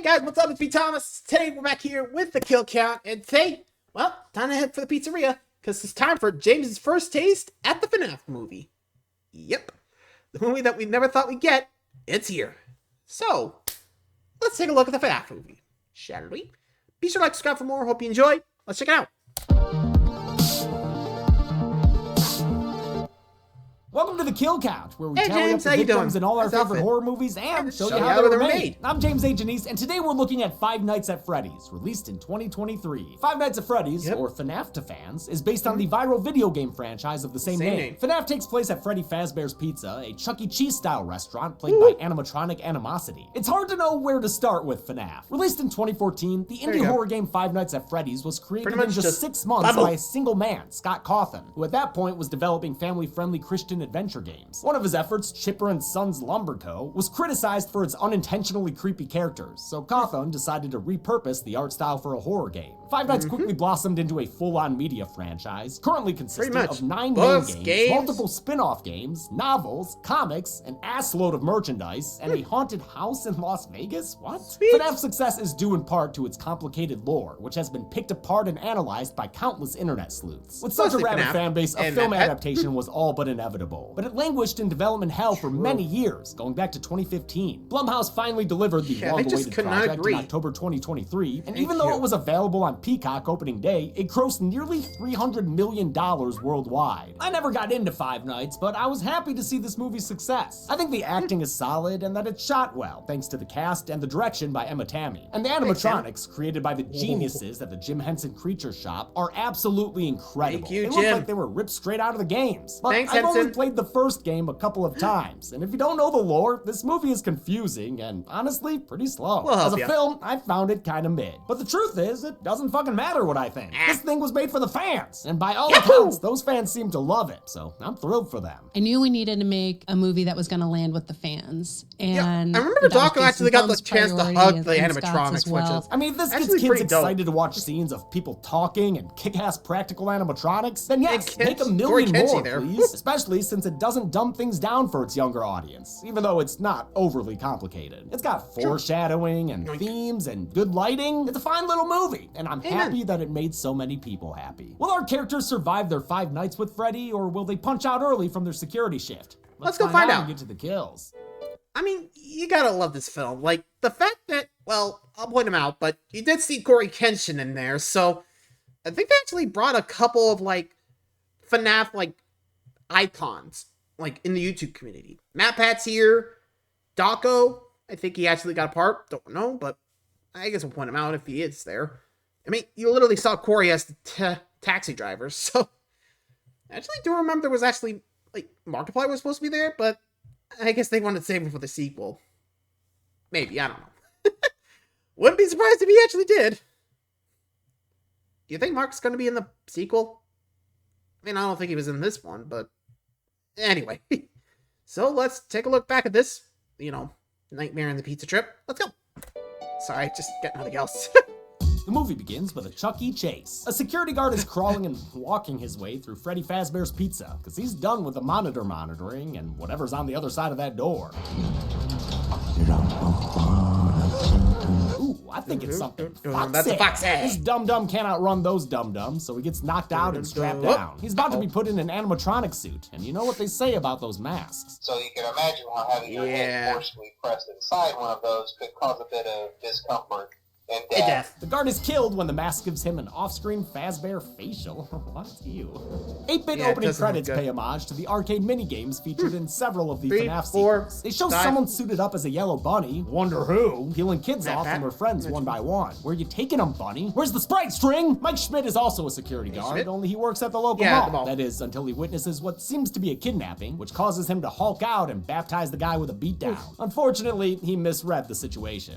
guys, what's up? It's me, Thomas. Today we're back here with the kill count, and today, well, time to head for the pizzeria, because it's time for James's first taste at the FNAF movie. Yep, the movie that we never thought we'd get, it's here. So, let's take a look at the FNAF movie, shall we? Be sure to like, subscribe for more, hope you enjoy. Let's check it out. Welcome to the Kill Count, where we Hey, tally James, up how the you victims doing? in all our How's favorite outfit? horror movies and show you Show how they were made. I'm James A. Janice, and today we're looking at Five Nights at Freddy's, released in 2023. Five Nights at Freddy's, or FNAF to fans, is based on the viral video game franchise of the same name. FNAF takes place at Freddy Fazbear's Pizza, a Chuck E. Cheese-style restaurant played by animatronic Animosity. It's hard to know where to start with FNAF. Released in 2014, the indie horror game Five Nights at Freddy's was created in just 6 months by a single man, Scott Cawthon, who at that point was developing family-friendly Christian adventure games. One of his efforts, Chipper and Sons Lumber Co., was criticized for its unintentionally creepy characters, so Cawthon decided to repurpose the art style for a horror game. Five Nights quickly blossomed into a full-on media franchise, currently consisting of 9 main games, multiple spin-off games, novels, comics, an assload of merchandise, and a haunted house in Las Vegas? What? FNAF's success is due in part to its complicated lore, which has been picked apart and analyzed by countless internet sleuths. With such a rabid fanbase, a film adaptation was all but inevitable, but it languished in development hell for many years, going back to 2015. Blumhouse finally delivered the long-awaited project in October 2023, and even though it was available on Peacock opening day, it grossed nearly $300 million worldwide. I never got into Five Nights, but I was happy to see this movie's success. I think the acting is solid and that it's shot well, thanks to the cast and the direction by Emma Tammy. And the animatronics, created by the geniuses at the Jim Henson Creature Shop, are absolutely incredible. They look like they were ripped straight out of the games. But I've only played the first game a couple of times, and if you don't know the lore, this movie is confusing and honestly pretty slow. As a film, I found it kinda mid. But the truth is, it doesn't fucking matter what I think. This thing was made for the fans, and by all accounts, those fans seem to love it, so I'm thrilled for them. I knew we needed to make a movie that was gonna land with the fans, and I remember Dawko actually got the chance to hug the animatronics, which is I mean, if this gets kids excited to watch scenes of people talking and kick-ass practical animatronics, then yes, make a million more, please. Especially since it doesn't dumb things down for its younger audience, even though it's not overly complicated. It's got foreshadowing and themes and good lighting. It's a fine little movie, and I'm happy that it made so many people happy. Will our characters survive their 5 nights with Freddy, or will they punch out early from their security shift? Let's go find out and get to the kills. I mean, you gotta love this film. Like, the fact that, well, I'll point him out, but you did see Corey Kenshin in there, so I think they actually brought a couple of, like, FNAF, like, icons, like, in the YouTube community. Matt Pat's here, Dawko, I think he actually got a part, don't know, but I guess we'll point him out if he is there. I mean, you literally saw Corey as the taxi driver, so I actually do remember there was actually, like, Markiplier was supposed to be there, but I guess they wanted to save him for the sequel. Maybe, I don't know. Wouldn't be surprised if he actually did. Do you think Mark's going to be in the sequel? I mean, I don't think he was in this one, but anyway. So let's take a look back at this, you know, Nightmare in the Pizza Trip. Let's go. Sorry, just getting nothing else. The movie begins with a Chuck E. chase. A security guard is crawling and walking his way through Freddy Fazbear's Pizza, because he's done with the monitoring and whatever's on the other side of that door. Ooh, I think it's something foxy. That's a foxy. This dum-dum can't outrun those dum-dums, so he gets knocked out and strapped down. He's about to be put in an animatronic suit, and you know what they say about those masks. So you can imagine how having your head forcibly pressed inside one of those could cause a bit of discomfort and death. The guard is killed when the mask gives him an off-screen Fazbear facial. What? Ew. 8-bit opening credits pay homage to the arcade minigames featured in several of the FNAF sequels. They show someone suited up as a yellow bunny, wonder who, peeling kids off from her friends one by one. Where you taking them, bunny? Where's the sprite string? Mike Schmidt is also a security guard, only he works at the local mall. That is, until he witnesses what seems to be a kidnapping, which causes him to hulk out and baptize the guy with a beatdown. Unfortunately, he misread the situation.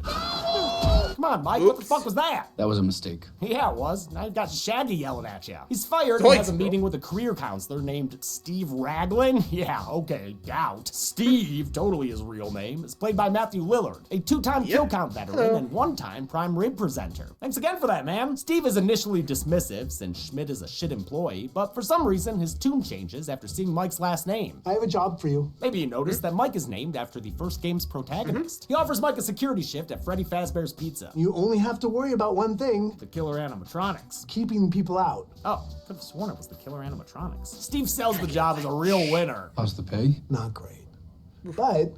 Come on, Mike, what the fuck was that? That was a mistake. Yeah, it was. Now you've got Shaggy yelling at you. He's fired and has a meeting with a career counselor named Steve Raglan. Yeah, okay, doubt. Steve, totally his real name, is played by Matthew Lillard, a 2-time kill count veteran and 1-time prime rib presenter. Thanks again for that, man. Steve is initially dismissive since Schmidt is a shit employee, but for some reason his tune changes after seeing Mike's last name. I have a job for you. Maybe you noticed that Mike is named after the first game's protagonist. He offers Mike a security shift at Freddy Fazbear's Pizza. You only have to worry about one thing. The killer animatronics. Keeping people out. Oh, could have sworn it was the killer animatronics. Steve sells the job as a real winner. How's the pay? Not great. But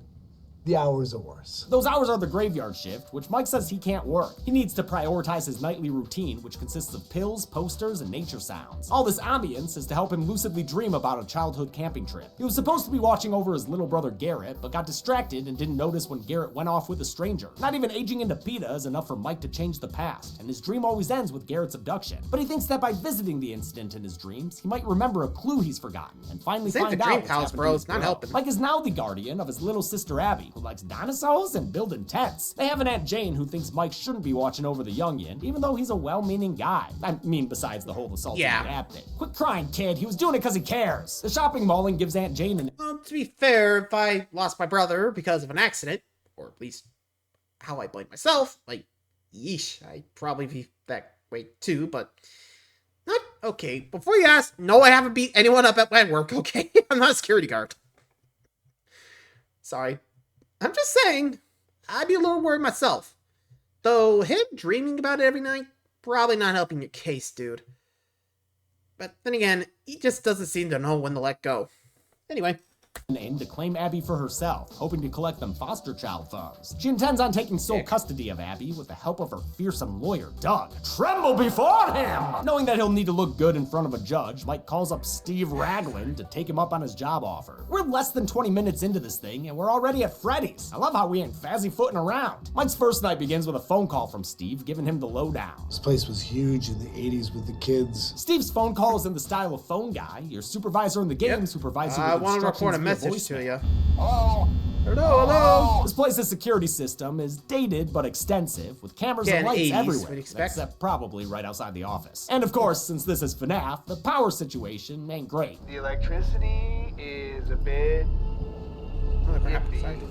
the hours are worse. Those hours are the graveyard shift, which Mike says he can't work. He needs to prioritize his nightly routine, which consists of pills, posters, and nature sounds. All this ambience is to help him lucidly dream about a childhood camping trip. He was supposed to be watching over his little brother Garrett, but got distracted and didn't notice when Garrett went off with a stranger. Not even aging into PETA is enough for Mike to change the past, and his dream always ends with Garrett's abduction. But he thinks that by visiting the incident in his dreams, he might remember a clue he's forgotten, and finally find out what's happened to his girl. Helping. Mike is now the guardian of his little sister Abby, who likes dinosaurs and building tents. They have an Aunt Jane who thinks Mike shouldn't be watching over the youngin, even though he's a well-meaning guy. I mean, besides the whole assault on the app thing. Quit crying, kid. He was doing it because he cares. The shopping mall gives Aunt Jane an... Well, to be fair, if I lost my brother because of an accident, or at least how I blame myself, like, yeesh, I'd probably be that way too, but... Not okay. Before you ask, no, I haven't beat anyone up at work, okay? I'm not a security guard. Sorry. I'm just saying, I'd be a little worried myself. Though him dreaming about it every night, probably not helping your case, dude. But then again, he just doesn't seem to know when to let go. Anyway. Name to claim Abby for herself, hoping to collect them foster child funds. She intends on taking sole custody of Abby with the help of her fearsome lawyer, Doug. Tremble before him! Knowing that he'll need to look good in front of a judge, Mike calls up Steve Raglan to take him up on his job offer. We're less than 20 minutes into this thing, and we're already at Freddys. I love how we ain't fazzy-footing around. Mike's first night begins with a phone call from Steve, giving him the lowdown. This place was huge in the 80s with the kids. Steve's phone call is in the style of Phone Guy, your supervisor in the games who provides you with instructions. I want to record a message to you. Hello? Hello? This place's security system is dated but extensive, with cameras and lights 80s, everywhere, we'd expect. except probably right outside the office. And of course, since this is FNAF, the power situation ain't great. The electricity is a bit...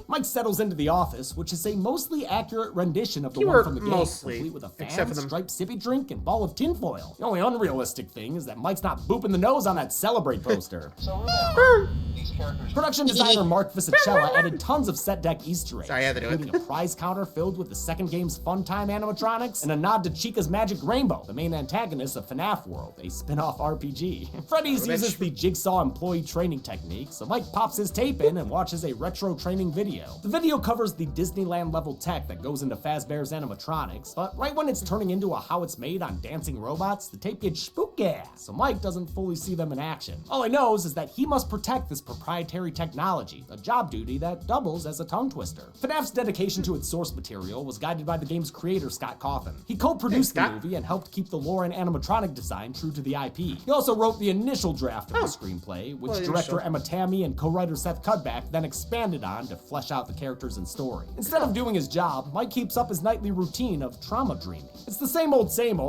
Mike settles into the office, which is a mostly accurate rendition of the one from the game, complete with a fan, striped sippy drink, and ball of tinfoil. The only unrealistic thing is that Mike's not booping the nose on that Celebrate poster. So remember, these characters... Production designer Mark Visicella added tons of set deck Easter eggs, Sorry, I had to do it. including a prize counter filled with the second game's Fun Time animatronics, and a nod to Chica's Magic Rainbow, the main antagonist of FNAF World, a spin-off RPG. Freddy's uses the Jigsaw employee training technique, so Mike pops his tape in and watches a retro training video. The video covers the Disneyland level tech that goes into Fazbear's animatronics, but right when it's turning into a how it's made on dancing robots, the tape gets spooky, so Mike doesn't fully see them in action. All he knows is that he must protect this proprietary technology, a job duty that doubles as a tongue twister. FNAF's dedication to its source material was guided by the game's creator, Scott Cawthon. He co-produced the movie and helped keep the lore and animatronic design true to the IP. He also wrote the initial draft of the screenplay, which director Emma Tammy and co-writer Seth Cudback then expanded on to flesh out the characters and story. Instead of doing his job, Mike keeps up his nightly routine of trauma dreaming. It's the same old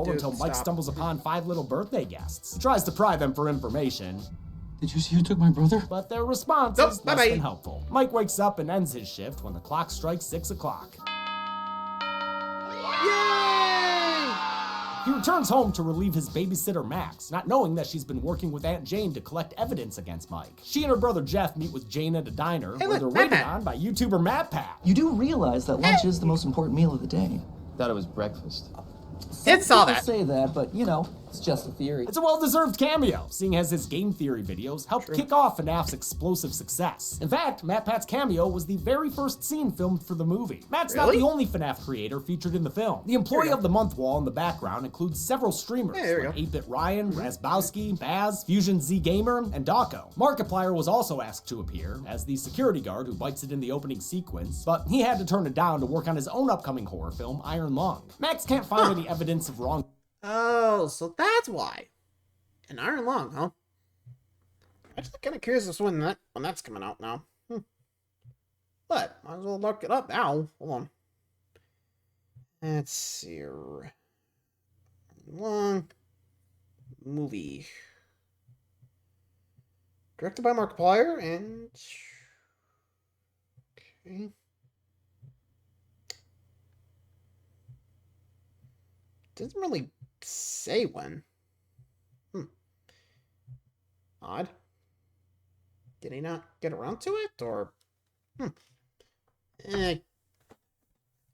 until Mike stumbles upon 5 little birthday guests. He tries to pry them for information. Did you see who took my brother? But their response is less than helpful. Mike wakes up and ends his shift when the clock strikes 6 o'clock. He returns home to relieve his babysitter Max, not knowing that she's been working with Aunt Jane to collect evidence against Mike. She and her brother Jeff meet with Jane at a diner where they're waited on by YouTuber MatPat. You do realize that lunch is the most important meal of the day. Thought it was breakfast. Did saw that. Say that, but you know, it's just a theory. It's a well-deserved cameo, seeing as his game theory videos helped kick off FNAF's explosive success. In fact, MatPat's cameo was the very first scene filmed for the movie. Matt's not the only FNAF creator featured in the film. The Employee of the Month wall in the background includes several streamers, like 8-Bit Ryan, Razbowski, Baz, Fusion Z Gamer, and Dawko. Markiplier was also asked to appear as the security guard who bites it in the opening sequence, but he had to turn it down to work on his own upcoming horror film, Iron Lung. Max can't find any evidence of wrong. Oh, so that's why. An Iron Lung, huh? I'm just kind of curious as to when that's coming out now. But might as well look it up now. Hold on. Let's see. Long movie. Directed by Markiplier and... Okay. Doesn't really say when. Odd. Did he not get around to it, or... I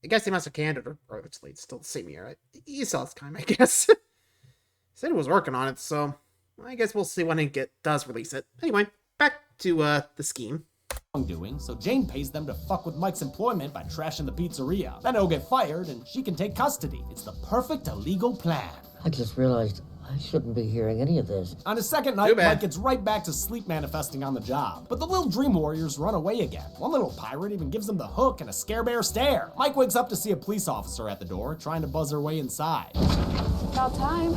guess he must have canned it, or actually, it's still the same year. He saw his time, I guess. Said he was working on it, so I guess we'll see when it does release it. Anyway, back to the scheme. Doing, so Jane pays them to fuck with Mike's employment by trashing the pizzeria. Then he'll get fired, and she can take custody. It's the perfect illegal plan. I just realized I shouldn't be hearing any of this. On his second night, Mike gets right back to sleep manifesting on the job. But the little dream warriors run away again. One little pirate even gives them the hook and a scare bear stare. Mike wakes up to see a police officer at the door, trying to buzz her way inside. About time.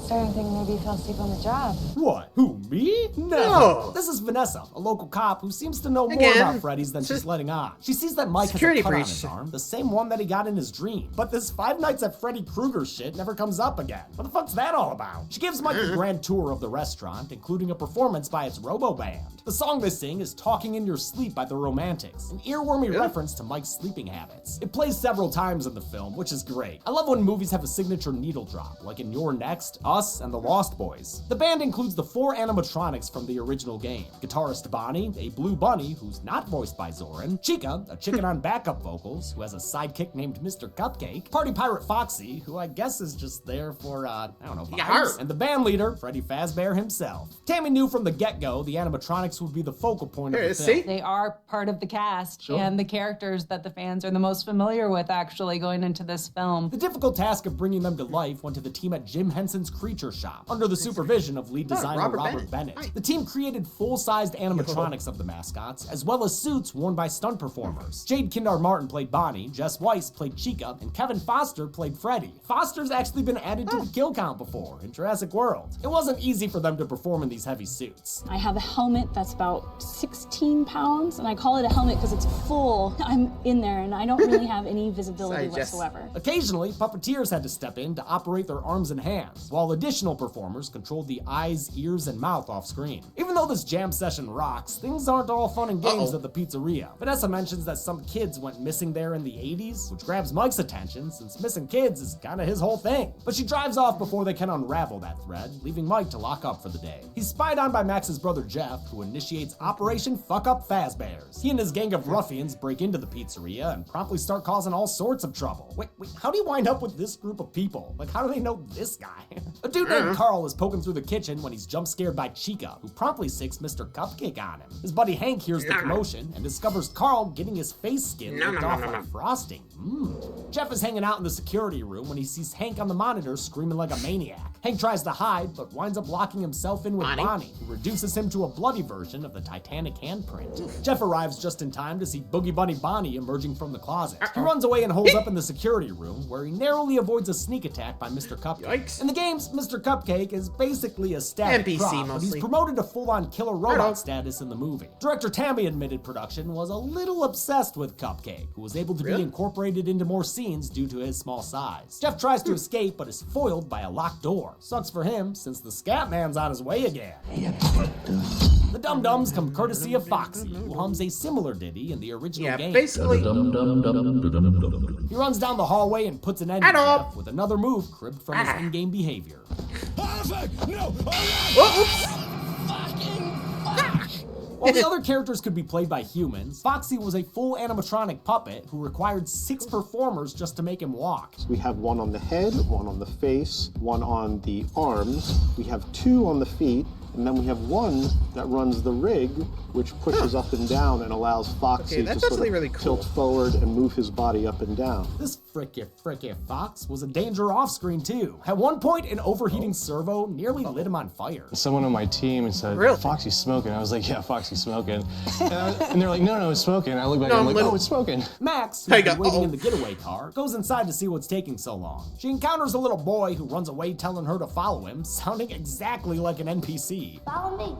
Starting to think maybe you fell asleep on the job. What? Who, me? No. This is Vanessa, a local cop who seems to know more about Freddys than she's letting on. She sees that Mike has a cut on his arm, the same one that he got in his dream. But this Five Nights at Freddy Krueger shit never comes up again. What the fuck's that all about? She gives Mike a grand tour of the restaurant, including a performance by its Robo Band. The song they sing is Talking in Your Sleep by the Romantics, an earwormy reference to Mike's sleeping habits. It plays several times in the film, which is great. I love when movies have a signature needle drop, like in You're Next, Us, and The Lost Boys. The band includes the 4 animatronics from the original game. Guitarist Bonnie, a blue bunny who's not voiced by Zoran, Chica, a chicken on backup vocals who has a sidekick named Mr. Cupcake, Party Pirate Foxy, who I guess is just there for, I don't know, vibes, and the band leader, Freddy Fazbear himself. Tammy knew from the get-go the animatronics would be the focal point of the film. They are part of the cast and the characters that the fans are the most familiar with actually going into this film. The difficult task of bringing them to life went to the team at Jim Henson's Creature Shop, under the supervision of lead designer Robert Bennett. The team created full-sized animatronics of the mascots, as well as suits worn by stunt performers. Jade Kindar-Martin played Bonnie, Jess Weiss played Chica, and Kevin Foster played Freddy. Foster's actually been added to the kill count before, in Jurassic World. It wasn't easy for them to perform in these heavy suits. I have a helmet that's about 16 pounds, and I call it a helmet because it's full. I'm in there, and I don't really have any visibility whatsoever. Occasionally, puppeteers had to step in to operate their arms and hands, while additional performers controlled the eyes, ears, and mouth off screen. Even though this jam session rocks, things aren't all fun and games at the pizzeria. Vanessa mentions that some kids went missing there in the 80s, which grabs Mike's attention since missing kids is kinda his whole thing. But she drives off before they can unravel that thread, leaving Mike to lock up for the day. He's spied on by Max's brother Jeff, who initiates Operation Fuck Up Fazbears. He and his gang of ruffians break into the pizzeria and promptly start causing all sorts of trouble. Wait, how do you wind up with this group of people? Like, how do they know this guy? A dude named Carl is poking through the kitchen when he's jump scared by Chica, who promptly sicks Mr. Cupcake on him. His buddy Hank hears the commotion and discovers Carl getting his face skin licked off by frosting. Jeff is hanging out in the security room when he sees Hank on the monitor screaming like a maniac. Hank tries to hide, but winds up locking himself in with Bonnie, who reduces him to a bloody version of the Titanic handprint. Jeff arrives just in time to see Boogie Bunny Bonnie emerging from the closet. He runs away and holds up in the security room, where he narrowly avoids a sneak attack by Mr. Cupcake. In the games, Mr. Cupcake is basically a static NPC prop, but mostly. he's promoted to full-on killer robot status in the movie. Director Tammy admitted production was a little obsessed with Cupcake, who was able to be incorporated into more scenes due to his small size. Jeff tries to escape, but is foiled by a locked door. Sucks for him, since the Scat Man's on his way again. The Dum-Dums come courtesy of Foxy, who hums a similar ditty in the original game. Basically. He runs down the hallway and puts an end to Jeff with another move cribbed from his in-game behavior. While the other characters could be played by humans, Foxy was a full animatronic puppet who required 6 performers just to make him walk. We have one on the head, one on the face, one on the arms. We have 2 on the feet, and then we have one that runs the rig, which pushes up and down and allows Foxy to sort of really cool. tilt forward and move his body up and down. This fricky fox was a danger off screen too. At one point, an overheating servo nearly lit him on fire. Someone on my team said, Foxy's smoking. I was like, yeah, Foxy's smoking. And they're like, no, it's smoking. I look back and I'm like, oh, it's smoking. Max, who's been waiting in the getaway car, goes inside to see what's taking so long. She encounters a little boy who runs away telling her to follow him, sounding exactly like an NPC. Follow me.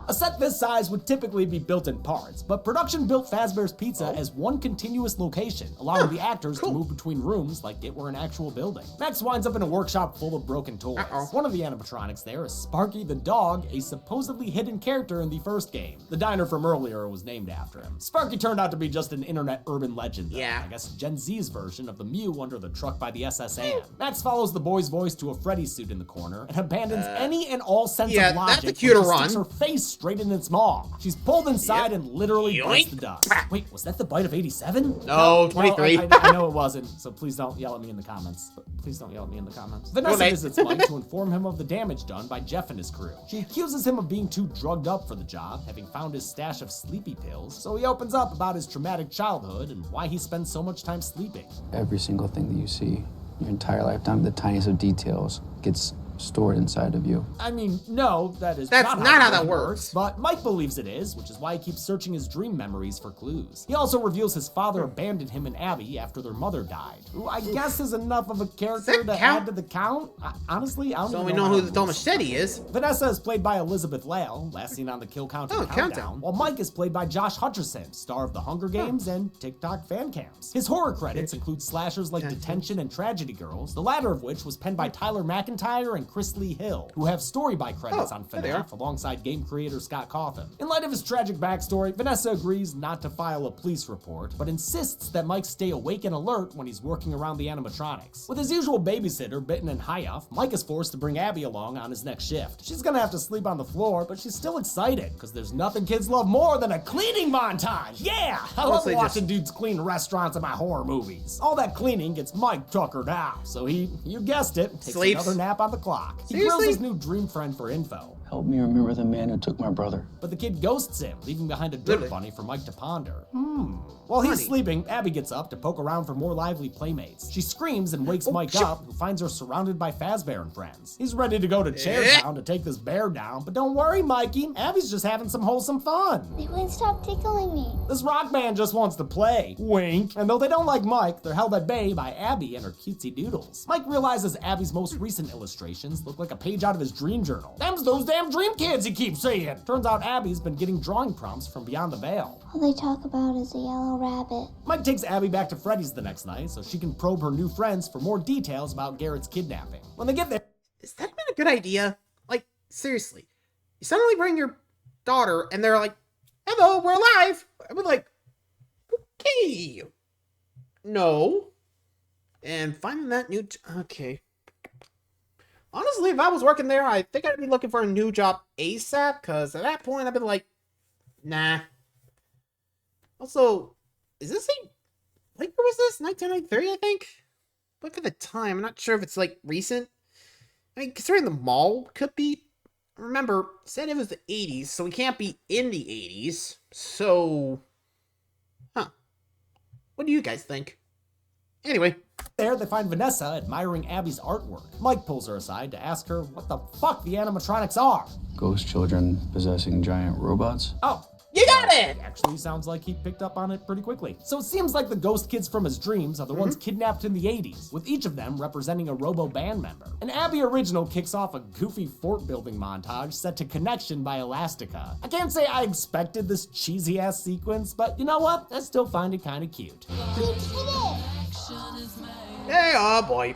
A set this size would typically be built in parts, but production built Fazbear's Pizza as one continuous location, allowing the actors to move between rooms like it were an actual building. Max winds up in a workshop full of broken toys. One of the animatronics there is Sparky the dog, a supposedly hidden character in the first game. The diner from earlier was named after him. Sparky turned out to be just an internet urban legend, though. I guess Gen Z's version of the Mew under the truck by the SS Anne. Max follows the boy's voice to a Freddy suit in the corner and abandons any and all sense of logic that's a cuter when she run. sticks her face straight in its maw. She's pulled inside and literally bites the dust. Wait, was that the bite of 87? No, 23. I know it wasn't, so please don't yell at me in the comments. Please don't yell at me in the comments. Vanessa visits Mike to inform him of the damage done by Jeff and his crew. She accuses him of being too drugged up for the job, having found his stash of sleepy pills, so he opens up about his traumatic childhood and why he spends so much time sleeping. Every single thing that you see, your entire lifetime, the tiniest of details gets stored inside of you. I mean, no, that's not how that works. But Mike believes it is, which is why he keeps searching his dream memories for clues. He also reveals his father abandoned him and Abby after their mother died, who I guess is enough of a character to add to the count. Honestly, I don't so even we know who the Machete is. Vanessa is played by Elizabeth Lale, last seen on the Kill Counter Countdown, while Mike is played by Josh Hutcherson, star of the Hunger Games and TikTok fan cams. His horror credits include slashers like Detention and Tragedy Girls, the latter of which was penned by Tyler McIntyre and Chris Lee Hill, who have story by credits on FNAF alongside game creator Scott Cawthon. In light of his tragic backstory, Vanessa agrees not to file a police report, but insists that Mike stay awake and alert when he's working around the animatronics. With his usual babysitter bitten and high off, Mike is forced to bring Abby along on his next shift. She's gonna have to sleep on the floor, but she's still excited, because there's nothing kids love more than a cleaning montage! Yeah! I love watching dudes clean restaurants in my horror movies. All that cleaning gets Mike tuckered out, so he, you guessed it, takes another nap on the clock. He grills his new dream friend for info. Help me remember the man who took my brother. But the kid ghosts him, leaving behind a dirt bunny for Mike to ponder. While he's sleeping, Abby gets up to poke around for more lively playmates. She screams and wakes Mike up, who finds her surrounded by Fazbear and friends. He's ready to go to Chairtown to take this bear down, but don't worry, Mikey. Abby's just having some wholesome fun. They wouldn't stop tickling me. This rock band just wants to play. Wink. And though they don't like Mike, they're held at bay by Abby and her cutesy doodles. Mike realizes Abby's most recent illustrations look like a page out of his dream journal. Them's those damn dream kids, he keeps saying. Turns out Abby's been getting drawing prompts from beyond the veil. All they talk about is a yellow rabbit. Mike takes Abby back to Freddys the next night so she can probe her new friends for more details about Garrett's kidnapping. When they get there... Is that been a good idea? Like, seriously. You suddenly bring your daughter and they're like, hello, we're alive. I'd be like, okay. No. And finding that new... Okay. Honestly, if I was working there, I think I'd be looking for a new job ASAP, because at that point, I'd be like, nah. Also, is this a... Like, where was this? 1993, I think? Look at the time. I'm not sure if it's, like, recent. I mean, considering the mall could be... Remember, said it was the 80s, so we can't be in the 80s. So... Huh. What do you guys think? Anyway. There, they find Vanessa admiring Abby's artwork. Mike pulls her aside to ask her what the fuck the animatronics are. Ghost children possessing giant robots? Oh. You got it! Actually sounds like he picked up on it pretty quickly. So it seems like the ghost kids from his dreams are the ones kidnapped in the 80s, with each of them representing a Robo band member. An Abby original kicks off a goofy fort building montage set to Connection by Elastica. I can't say I expected this cheesy ass sequence, but you know what? I still find it kind of cute. Hey, oh boy.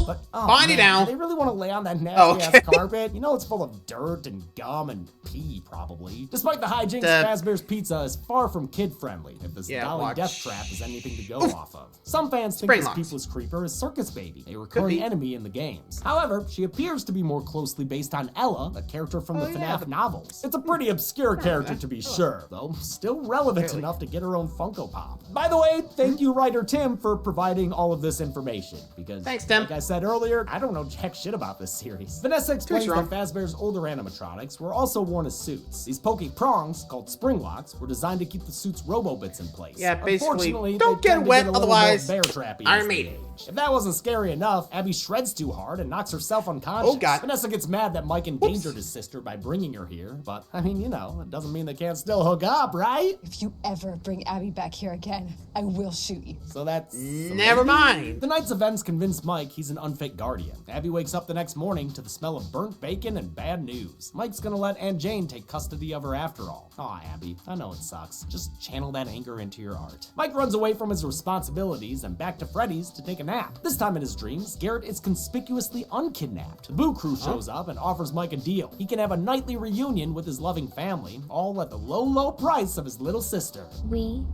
But, Body down. They really want to lay on that nasty ass carpet? You know it's full of dirt and gum and pee, probably. Despite the hijinks, Fazbear's Pizza is far from kid-friendly, if this Dolly Death Trap is anything to go off of. Some fans think this peepless creeper is Circus Baby, a recurring enemy in the games. However, she appears to be more closely based on Ella, a character from the FNAF novels. It's a pretty obscure character to be sure, though still relevant enough to get her own Funko Pop. By the way, thank you, writer Tim, for providing all of this information, because thanks, Tim. Like I said earlier, I don't know jack shit about this series. Vanessa explains that Fazbear's older animatronics were also worn as suits. These pokey prongs, called spring locks, were designed to keep the suit's robo bits in place. Yeah, basically, don't get wet, otherwise bear trappy Iron Maiden. stage. If that wasn't scary enough, Abby shreds too hard and knocks herself unconscious. Oh, God. Vanessa gets mad that Mike endangered his sister by bringing her here, but I mean, you know, it doesn't mean they can't still hook up, right? If you ever bring Abby back here again, I will shoot you. So that's... Never mind. The night's events convince Mike he's an unfit guardian. Abby wakes up the next morning to the smell of burnt bacon and bad news. Mike's gonna let Aunt Jane take custody of her after all. Aw, Abby, I know it sucks. Just channel that anger into your art. Mike runs away from his responsibilities and back to Freddys to take a nap. This time in his dreams, Garrett is conspicuously unkidnapped. The Boo Crew shows up and offers Mike a deal. He can have a nightly reunion with his loving family, all at the low, low price of his little sister. We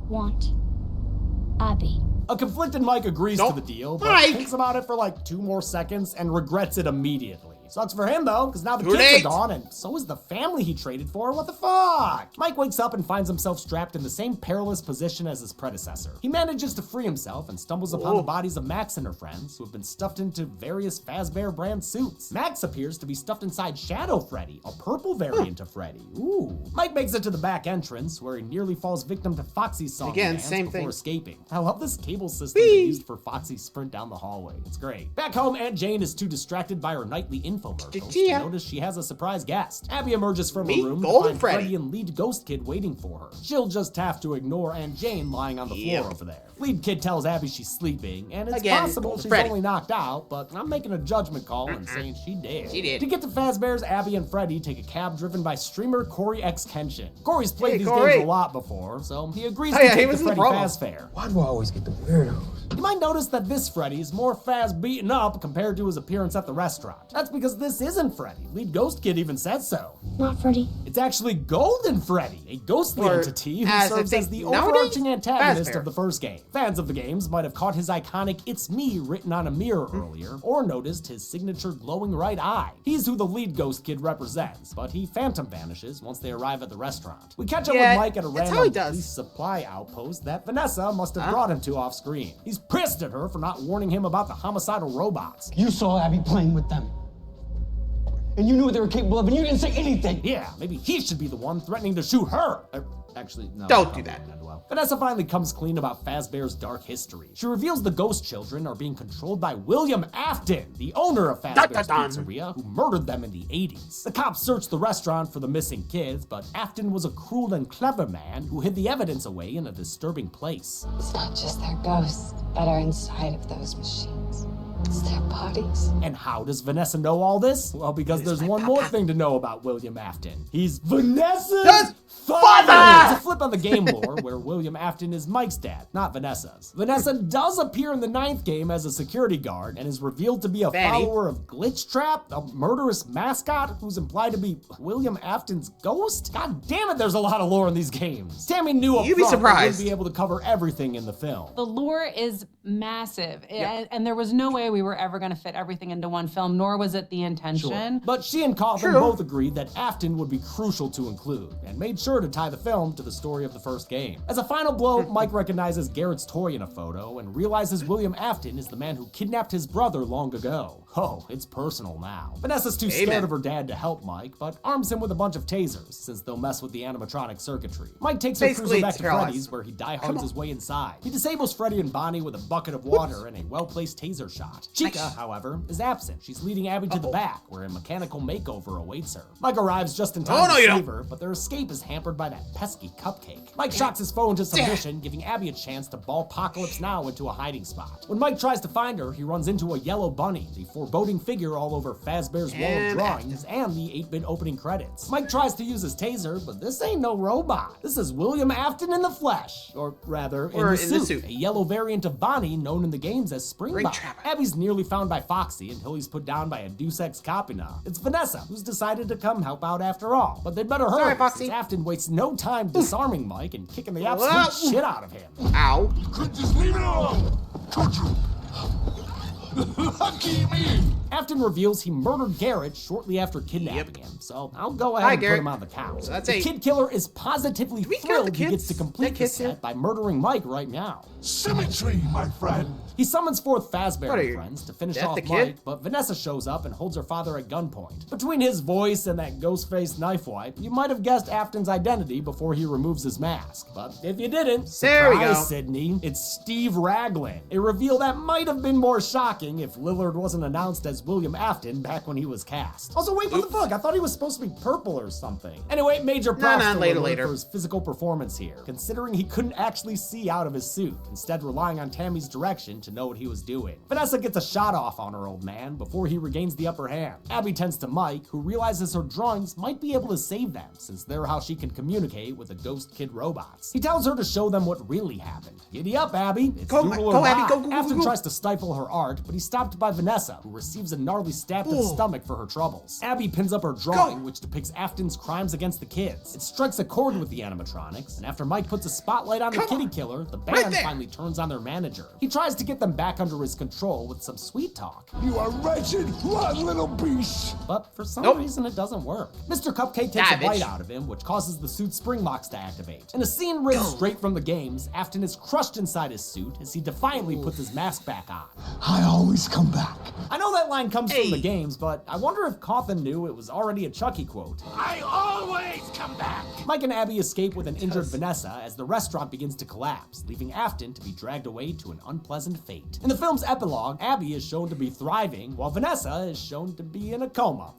want Abby. A conflicted Mike agrees to the deal, but thinks about it for like 2 more seconds and regrets it immediately. Sucks for him though, because now the kids are gone, and so is the family he traded for. What the fuck? Mike wakes up and finds himself strapped in the same perilous position as his predecessor. He manages to free himself and stumbles upon the bodies of Max and her friends, who have been stuffed into various Fazbear brand suits. Max appears to be stuffed inside Shadow Freddy, a purple variant of Freddy. Ooh. Mike makes it to the back entrance, where he nearly falls victim to Foxy's song and dance before escaping. I love this cable system they used for Foxy's sprint down the hallway. It's great. Back home, Aunt Jane is too distracted by her nightly infomercials to notice she has a surprise guest. Abby emerges from her room to find Freddy and lead ghost kid waiting for her. She'll just have to ignore Aunt Jane lying on the floor over there. Lead kid tells Abby she's sleeping, and it's possible she's only knocked out, but I'm making a judgment call and saying she did. She did. To get to Fazbear's, Abby and Freddy take a cab driven by streamer Corey X Kenshin. Corey's played these games a lot before, so he agrees to take the Freddy Faz Fair. Why do I always get the weirdos? You might notice that this Freddy is more Faz beaten up compared to his appearance at the restaurant. That's because this isn't Freddy. Lead Ghost Kid even said so. Not Freddy. It's actually Golden Freddy, a ghostly entity who serves as the overarching antagonist of the first game. Fans of the games might have caught his iconic "It's me" written on a mirror earlier, or noticed his signature glowing right eye. He's who the lead Ghost Kid represents, but he phantom vanishes once they arrive at the restaurant. We catch up with Mike at a random police supply outpost that Vanessa must have brought him to off screen. He's pissed at her for not warning him about the homicidal robots. You saw Abby playing with them. And you knew what they were capable of, and you didn't say anything! Yeah, maybe he should be the one threatening to shoot her. Actually, no. Don't do that. Vanessa finally comes clean about Fazbear's dark history. She reveals the ghost children are being controlled by William Afton, the owner of Fazbear's Pizzeria, who murdered them in the 80s. The cops searched the restaurant for the missing kids, but Afton was a cruel and clever man who hid the evidence away in a disturbing place. It's not just their ghosts that are inside of those machines. It's their bodies. And how does Vanessa know all this? Well, because there's one more thing to know about William Afton. He's Vanessa's father! It's a flip on the game lore where William Afton is Mike's dad, not Vanessa's. Vanessa does appear in the 9th game as a security guard and is revealed to be a follower of Glitchtrap, a murderous mascot who's implied to be William Afton's ghost? God damn it, there's a lot of lore in these games. Tammy knew up front we wouldn't be able to cover everything in the film. The lore is massive, and there was no way we were ever going to fit everything into one film, nor was it the intention. But she and Coffin both agreed that Afton would be crucial to include, and made sure to tie the film to the story of the first game. As a final blow, Mike recognizes Garrett's toy in a photo and realizes William Afton is the man who kidnapped his brother long ago. Oh, it's personal now. Vanessa's too scared of her dad to help Mike, but arms him with a bunch of tasers, since they'll mess with the animatronic circuitry. Mike takes her cruiser back to Freddy's, where he diehards his way inside. He disables Freddy and Bonnie with a bucket of water and a well-placed taser shot. Chica, however, is absent. She's leading Abby to the back, where a mechanical makeover awaits her. Mike arrives just in time to save her, but their escape is hampered by that pesky cupcake. Mike shocks his foe into submission, giving Abby a chance to ball Apocalypse Now into a hiding spot. When Mike tries to find her, he runs into a yellow bunny, the foreboding figure all over Fazbear's wall of drawings, and the 8-bit opening credits. Mike tries to use his taser, but this ain't no robot. This is William Afton in the flesh, or rather, in the suit. A yellow variant of Bonnie, known in the games as Springbok. Abby's nearly found by Foxy until he's put down by a Deus Ex Machina. It's Vanessa, who's decided to come help out after all. But they'd better hurry, since Afton wastes no time disarming Mike and kicking the absolute shit out of him. Ow. You could just leave it alone, could you? Lucky me! Afton reveals he murdered Garrett shortly after kidnapping him, so I'll go ahead and put him on the couch. So that's the 8. kid killer is positively thrilled he gets to complete the set by murdering Mike right now. Symmetry, my friend. He summons forth Fazbear and friends to finish off the Mike, kid? but Vanessa shows up and holds her father at gunpoint. Between his voice and that ghost-faced knife wipe, you might have guessed Afton's identity before he removes his mask. But if you didn't, There we surprise, go. Sydney, it's Steve Raglan. A reveal that might have been more shocking if Lillard wasn't announced as William Afton back when he was cast. Also, wait, what the fuck? I thought he was supposed to be purple or something. Anyway, major props to Lillard for his physical performance here, considering he couldn't actually see out of his suit, instead relying on Tammy's direction to know what he was doing. Vanessa gets a shot off on her old man before he regains the upper hand. Abby tends to Mike, who realizes her drawings might be able to save them, since they're how she can communicate with the ghost kid robots. He tells her to show them what really happened. Giddy up, Abby. It's doodle or Abby, die. go, go, go, Afton go. tries to stifle her art, but he's stopped by Vanessa, who receives a gnarly stab to the stomach for her troubles. Abby pins up her drawing, which depicts Afton's crimes against the kids. It strikes a chord with the animatronics, and after Mike puts a spotlight on the kitty killer, the band finally turns on their manager. He tries to get them back under his control with some sweet talk. You are wretched, rotten little beast. But for some reason, it doesn't work. Mr. Cupcake takes a bite out of him, which causes the suit's spring locks to activate. In a scene ripped straight from the games, Afton is crushed inside his suit as he defiantly puts his mask back on. I always come back. I know that line comes from the games, but I wonder if Cawthon knew it was already a Chucky quote. I always come back. Mike and Abby escape with an injured Vanessa as the restaurant begins to collapse, leaving Afton to be dragged away to an unpleasant fate. In the film's epilogue, Abby is shown to be thriving, while Vanessa is shown to be in a coma.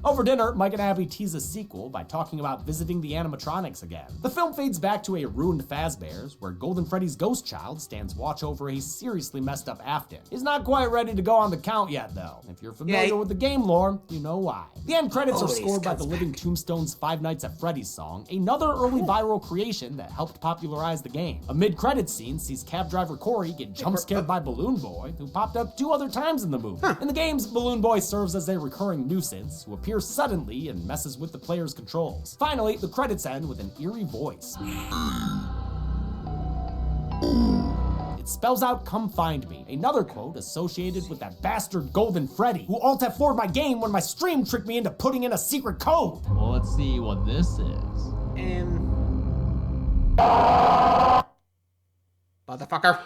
Over dinner, Mike and Abby tease a sequel by talking about visiting the animatronics again. The film fades back to a ruined Fazbear's, where Golden Freddy's ghost child stands watch over a seriously messed up Afton. He's not quite ready to go on the count yet, though. If you're familiar with the game lore, you know why. The end credits are scored by the Living Tombstone's Five Nights at Freddy's song, another early viral creation that helped popularize the game. A mid-credits scene sees cab driver Corey get jump-scared by Balloon Boy, who popped up 2 other times in the movie. In the games, Balloon Boy serves as a recurring nuisance who appears suddenly and messes with the player's controls. Finally, the credits end with an eerie voice. It spells out "Come find me," another quote associated with that bastard Golden Freddy, who alt F4'd my game when my stream tricked me into putting in a secret code. Well, let's see what this is. Motherfucker.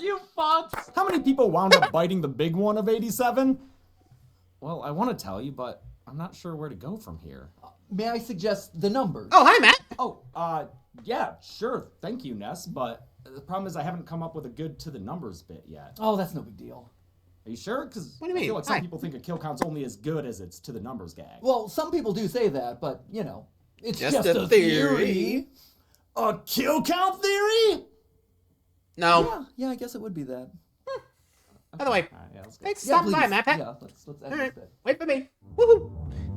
You fucks! How many people wound up biting the big one of 87? Well, I want to tell you, but I'm not sure where to go from here. May I suggest the numbers? Oh, hi, Matt. Oh, yeah, sure. Thank you, Ness. But the problem is I haven't come up with a good to the numbers bit yet. Oh, that's no big deal. Are you sure? Because What do you mean? I feel like some Hi. people think a kill count's only as good as its to the numbers gag. Well, some people do say that, but, you know, it's Just just a a theory. theory. A kill count theory? No. Yeah, I guess it would be that. By the way, Yeah, let's go. thanks for stopping by, please. Matt. Pat. Yeah, let's end All this right, bit. wait for me. Woohoo!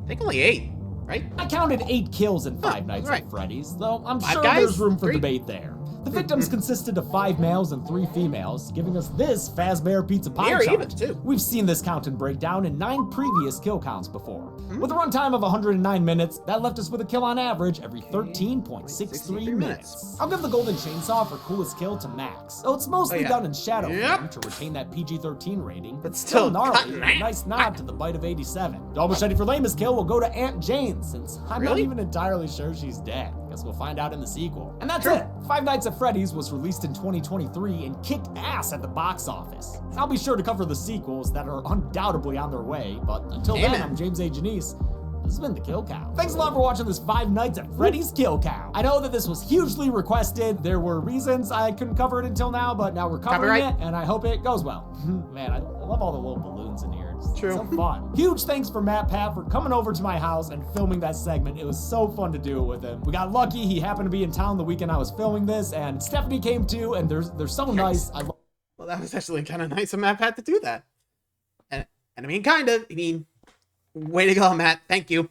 I think only 8, right? I counted 8 kills in Five Nights right. at Freddy's, though I'm 5 sure guys? there's room for 3? debate there. The victims consisted of 5 males and 3 females, giving us this Fazbear Pizza Pie Near chart. even, too. We've seen this count and breakdown in 9 previous kill counts before. With a runtime of 109 minutes, that left us with a kill on average every 13.63 minutes. I'll give the Golden Chainsaw for coolest kill to Max, though it's mostly done in shadow frame to retain that PG-13 rating, but still gnarly, cutting and a nice nod to the bite of 87. Double machete for lamest kill will go to Aunt Jane, since I'm not even entirely sure she's dead. Guess we'll find out in the sequel. And that's it. Five Nights at Freddy's was released in 2023 and kicked ass at the box office. I'll be sure to cover the sequels that are undoubtedly on their way, but until then, I'm James A. Janice. This has been the Kill Count. Thanks a lot for watching this Five Nights at Freddy's Kill Count. I know that this was hugely requested. There were reasons I couldn't cover it until now, but now we're covering it, and I hope it goes well. Man, I love all the little balloons in here. It's so fun. Huge thanks for Matt Pat for coming over to my house and filming that segment. It was so fun to do it with him. We got lucky. He happened to be in town the weekend I was filming this, and Stephanie came too, and they're so nice. Well, that was actually kind of nice of Matt Pat to do that. And I mean, kind of. I mean, way to go, Matt. Thank you.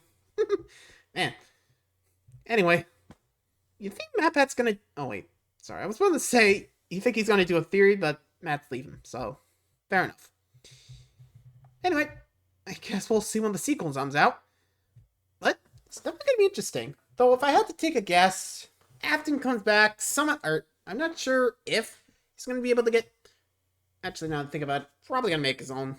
Man. Anyway, you think Matt Pat's gonna... Oh, wait. Sorry, I was about to say, you think he's gonna do a theory, but Matt's leaving, so fair enough. Anyway, I guess we'll see when the sequel comes out. But it's definitely gonna be interesting. Though, if I had to take a guess, Afton comes back, or I'm not sure if he's gonna be able to get Actually, now that I think about it, probably gonna make his own.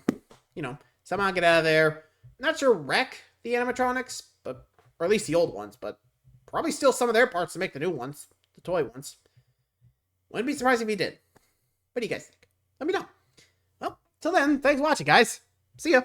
You know, somehow get out of there. Not sure wreck the animatronics, but or at least the old ones, but probably steal some of their parts to make the new ones, the toy ones. Wouldn't be surprised if he did. What do you guys think? Let me know. Well, till then, thanks for watching, guys. See ya.